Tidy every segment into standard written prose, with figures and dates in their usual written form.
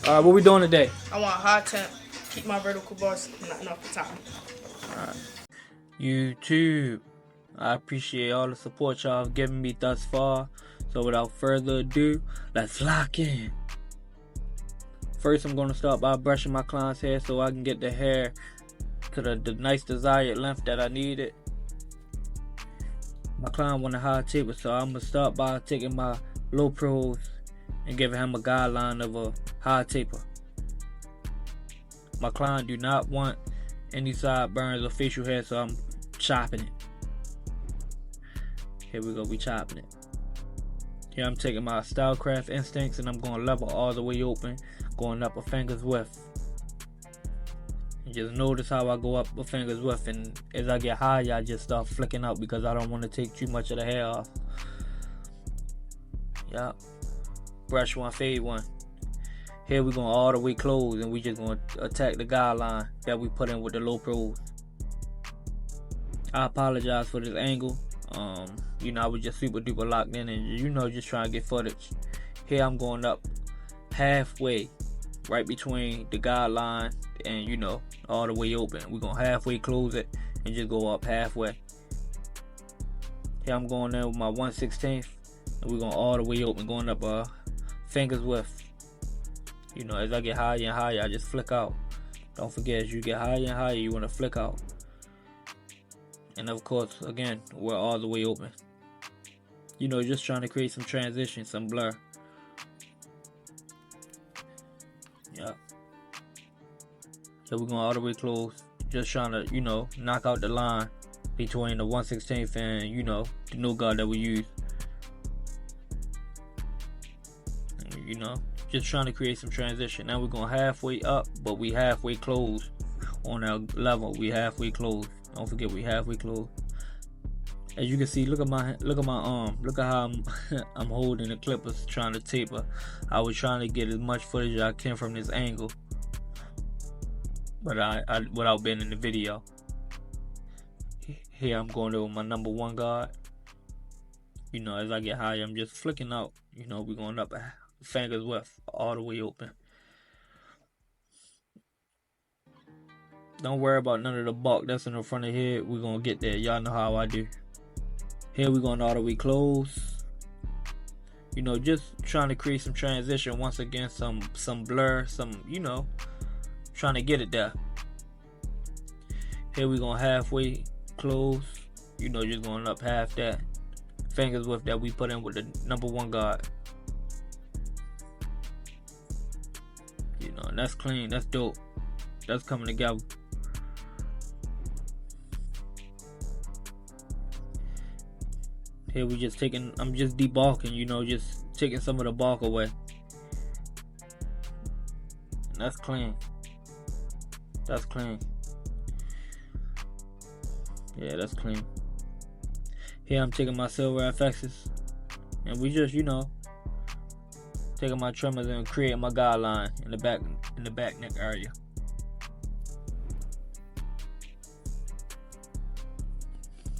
What we doing today? I want high temp. Keep my vertical bars nothing off the top. YouTube, I appreciate all the support y'all have given me thus far. So without further ado, let's lock in. First, I'm going to start by brushing my client's hair so I can get the hair to the nice desired length that I needed. My client want a high taper, so I'm going to start by taking my low pros and giving him a guideline of a high taper. My client do not want any sideburns or facial hair, so I'm chopping it. Here we go, we chopping it. Here I'm taking my Stylecraft Instincts and I'm going to level all the way open, going up a finger's width. And just notice how I go up a finger's width, and as I get higher I just start flicking out because I don't want to take too much of the hair off. Yup. Brush one, fade one. Here we're going all the way close and we just going to attack the guideline that we put in with the low pros. I apologize for this angle. I was just super duper locked in and just trying to get footage. Here I'm going up halfway, right between the guideline and all the way open. We're going to halfway close it and just go up halfway. Here I'm going in with my 1/16 and we're going all the way open, going up a finger's width. As I get higher and higher, I just flick out. Don't forget, as you get higher and higher, you want to flick out. And of course, again, we're all the way open. Just trying to create some transition, some blur. Yeah. So we're going all the way close. Just trying to, knock out the line between the 1/16 and, the new guard that we use. Just trying to create some transition. Now we're going halfway up, but we halfway closed on our level. We halfway closed. Don't forget, we halfway closed. As you can see, look at my arm. Look at how I'm holding the clippers, trying to taper. I was trying to get as much footage as I can from this angle, but I without being in the video. Here I'm going over my number one guard. As I get higher, I'm just flicking out. We're going up fingers width, all the way open. Don't worry about none of the bulk that's in the front of here. We're gonna get there. Y'all know how I do. Here we're going all the way close. Just trying to create some transition. Once again, some blur, trying to get it there. Here we're going halfway close. Just going up half that fingers width that we put in with the number one guard. And that's clean. That's dope. That's coming together. Here I'm just debulking, just taking some of the bulk away. And that's clean. That's clean. Yeah, that's clean. Here I'm taking my silver FXs and we just, taking my trimmers and creating my guideline in the back neck area.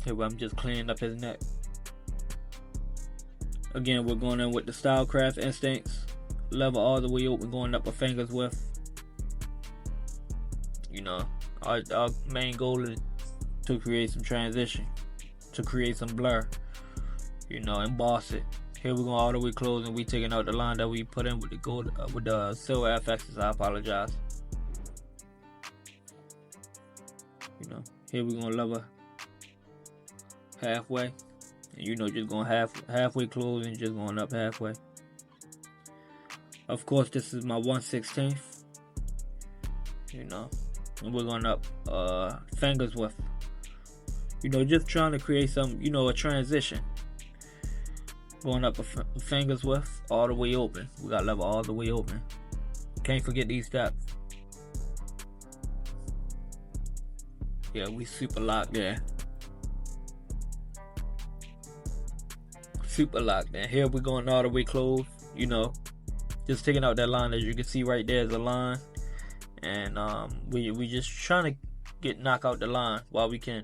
Here I'm just cleaning up his neck. Again, we're going in with the Stylecraft Instincts, level all the way open, going up a finger's width. Our main goal is to create some transition, to create some blur, emboss it. Here we're going all the way close and we taking out the line that we put in with the gold, with the silver FXs. I apologize. Here we're going to level halfway. And just going halfway close and just going up halfway. Of course, this is my 1/16. And we're going up fingers width. Just trying to create some, a transition. Going up a fingers width, all the way open. We got level all the way open. Can't forget these steps. Yeah, we super locked there. Super locked there. Here we're going all the way close. Just taking out that line. As you can see right there is a line. And we just trying to knock out the line while we can.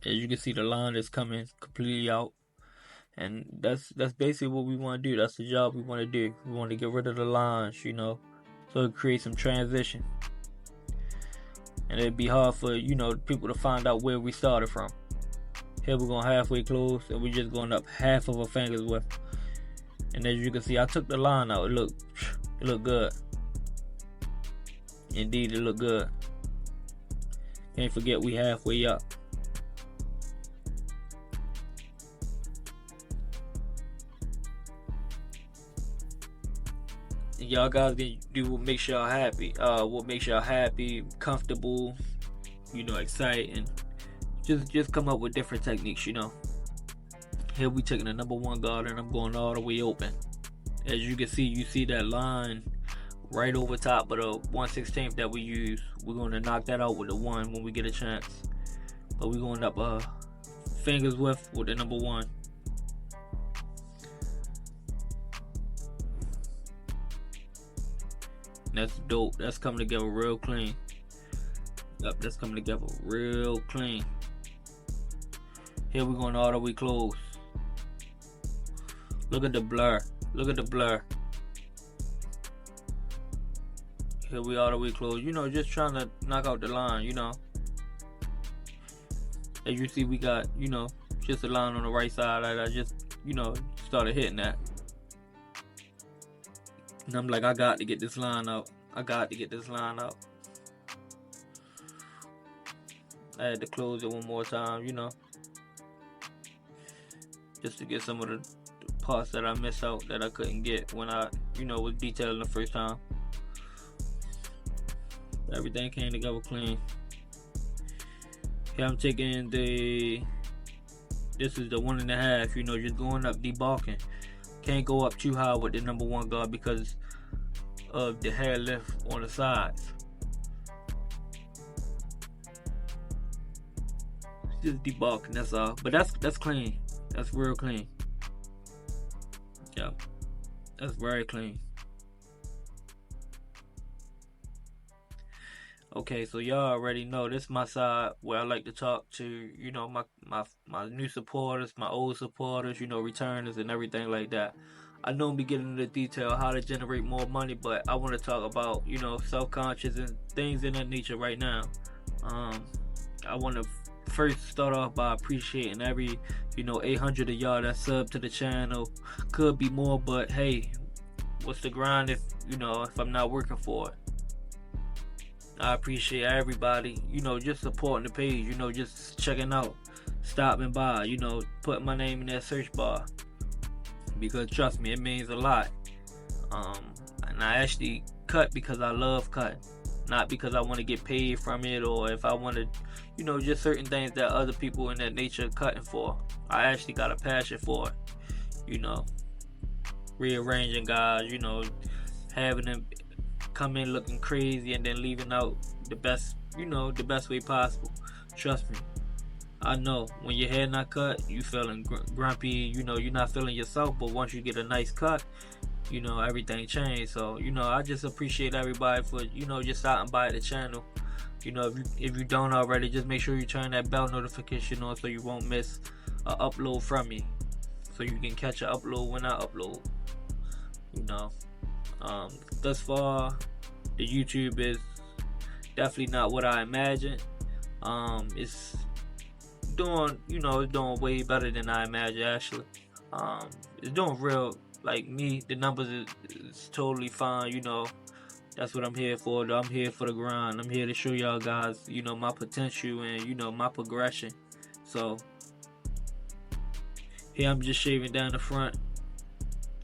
As you can see, the line is coming completely out. And that's basically what we want to do. That's the job we want to do. We want to get rid of the lines, so it creates some transition. And it'd be hard for, people to find out where we started from. Here we're going halfway close, and we're just going up half of a finger's width. And as you can see, I took the line out. It looked good. Indeed, it looked good. Can't forget we halfway up. And y'all guys can do what makes y'all happy. What makes y'all happy, comfortable, exciting. Just come up with different techniques, Here we taking the number 1 guard and I'm going all the way open. As you can see, you see that line right over top of the 1/16 that we use. We're going to knock that out with the 1 when we get a chance. But we're going up fingers width with the number 1. That's dope. That's coming together real clean. Yep, that's coming together real clean. Here we're going all the way close. Look at the blur. Look at the blur. Here we all the way close. Just trying to knock out the line, As you see, we got, just a line on the right side that I just, started hitting that. And I'm like, I got to get this line out. I had to close it one more time, just to get some of the parts that I missed out that I couldn't get when I, was detailing the first time. Everything came together clean. Here I'm taking this is the 1.5, just going up debulking. Can't go up too high with the number 1 guard because of the hair lift on the sides. Just debulking, that's all. But that's clean. That's real clean. Yeah, that's very clean. Okay, so y'all already know this is my side where I like to talk to, my new supporters, my old supporters, returners and everything like that. I know we get into the detail how to generate more money, but I want to talk about, self-conscious and things in that nature right now. I want to first start off by appreciating every, 800 of y'all that sub to the channel. Could be more, but hey, what's the grind if I'm not working for it? I appreciate everybody, just supporting the page, just checking out, stopping by, putting my name in that search bar. Because trust me, it means a lot. And I actually cut because I love cutting, not because I want to get paid from it or if I want to, just certain things that other people in that nature are cutting for. I actually got a passion for it, rearranging guys, having them come in looking crazy and then leaving out the best, the best way possible. Trust me, I know when your hair not cut, you feeling grumpy, you're not feeling yourself, but once you get a nice cut, everything changed. So, I just appreciate everybody for, just stopping by the channel. If you don't already, just make sure you turn that bell notification on so you won't miss an upload from me, so you can catch an upload when I upload. Thus far, the YouTube is definitely not what I imagined. It's doing, it's doing way better than I imagined actually. It's doing real, like me, the numbers is totally fine, That's what I'm here for, though. I'm here for the grind. I'm here to show y'all guys, my potential and, my progression. So, here I'm just shaving down the front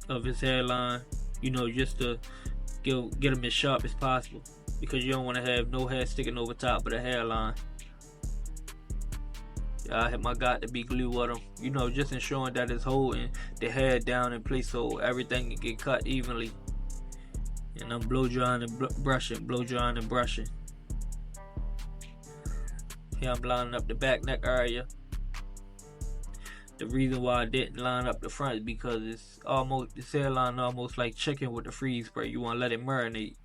of his hairline, just to get him as sharp as possible. Because you don't want to have no hair sticking over top of the hairline. I have my got to be glue with him, just ensuring that it's holding the hair down in place so everything can get cut evenly. And I'm blow drying and brushing, blow drying and brushing. Here I'm lining up the back neck area. The reason why I didn't line up the front is because this hairline almost like chicken with the freeze spray. You want to let it marinate.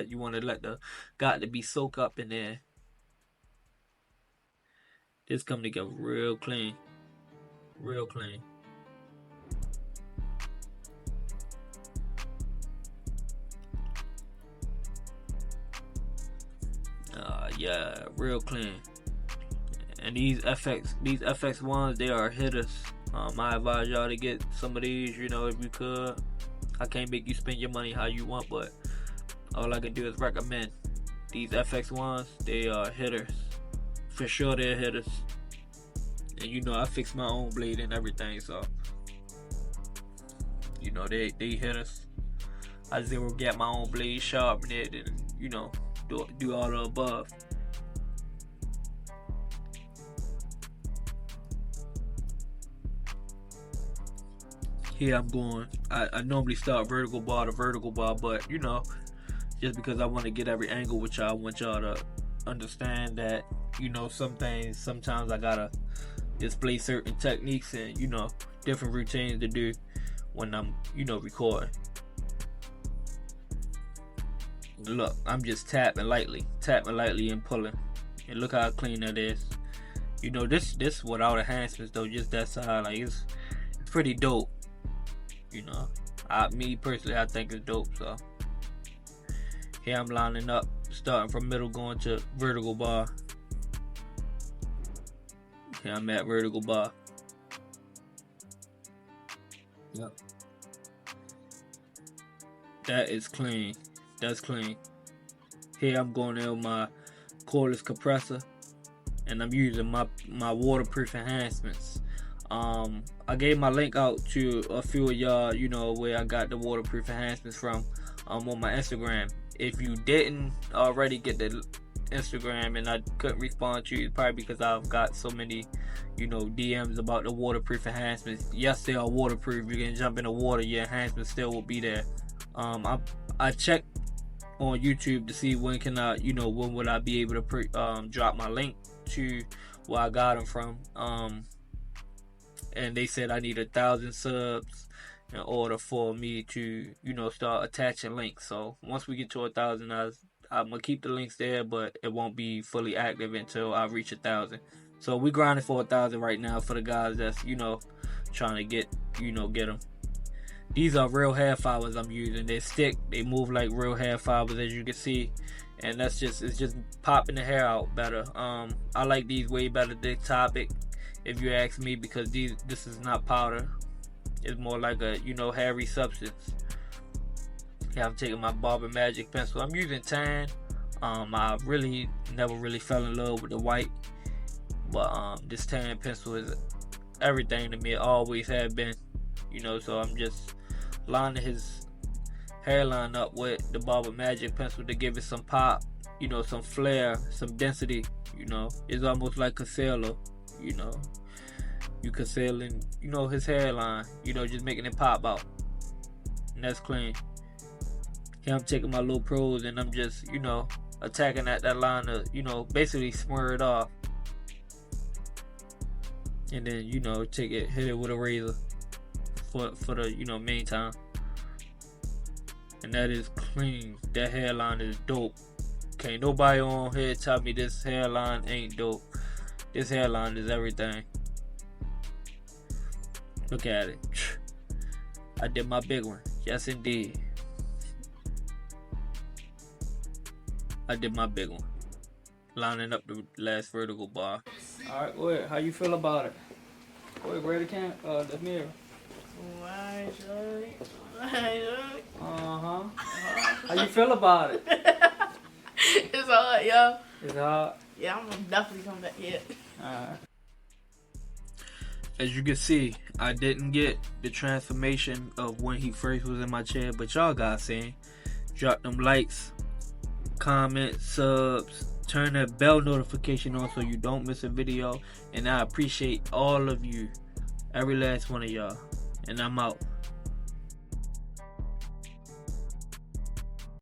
You want to let the got to be soak up in there. This come together real clean. Real clean. Yeah, real clean. And these FX ones, they are hitters. I advise y'all to get some of these, you know, if you could. I can't make you spend your money how you want, but all I can do is recommend these FX ones. They are hitters. For sure they're hitters. And you know, I fix my own blade and everything, so you know, they hitters. I zero get my own blade, sharpen it, and you know, do all the above. Here I'm going. I normally start vertical bar to vertical bar, but you know, just because I want to get every angle with y'all, I want y'all to understand that, you know, sometimes I gotta display certain techniques and, you know, different routines to do when I'm, you know, recording. Look, I'm just tapping lightly and pulling, and look how clean that is. You know, this without enhancements though, just that side, like it's pretty dope. You know, me personally, I think it's dope. So here I'm lining up, starting from middle, going to vertical bar. Here I'm at vertical bar. Yep. That is clean. That's clean. Here I'm going in with my cordless compressor, and I'm using my waterproof enhancements. I gave my link out to a few of y'all, you know, where I got the waterproof enhancements from, on my Instagram. If you didn't already get the Instagram and I couldn't respond to you, probably because I've got so many, you know, DMs about the waterproof enhancements. Yes, they are waterproof. You can jump in the water, your enhancements still will be there. I checked on YouTube to see when would I be able to drop my link to where I got them from. And they said I need 1,000 subs in order for me to, you know, start attaching links. So once we get to 1,000, I'm gonna keep the links there, but it won't be fully active until I reach 1,000. So we grinding for 1,000 right now for the guys that's, you know, trying to get them. These are real hair fibers I'm using. They stick, they move like real hair fibers, as you can see, and it's just popping the hair out better. I like these way better than Topic, if you ask me, because this is not powder. It's more like a, you know, hairy substance. Yeah, I'm taking my Barber Magic pencil. I'm using tan. I really never really fell in love with the white, but this tan pencil is everything to me. It always have been, you know. So I'm just lining his hairline up with the Barber Magic pencil to give it some pop, you know, some flair, some density. You know, it's almost like concealer. You know, you concealing, you know, his hairline, you know, just making it pop out, and that's clean. Here I'm taking my little pros and I'm just, you know, attacking that line to, you know, basically smear it off, and then, you know, hit it with a razor for the, you know, main time. And that is clean. That hairline is dope. Can't nobody on here tell me this hairline ain't dope. This hairline is everything. Look at it. I did my big one. Yes, indeed. I did my big one. Lining up the last vertical bar. Alright, go ahead. How you feel about it? Go ahead, grab the mirror. Why, Uh-huh. How you feel about it? It's hard, yo. It's hard? Yeah, I'm gonna definitely come back here. Alright. As you can see, I didn't get the transformation of when he first was in my chair, but y'all got seen. Drop them likes, comments, subs, turn that bell notification on so you don't miss a video, and I appreciate all of you, every last one of y'all, and I'm out.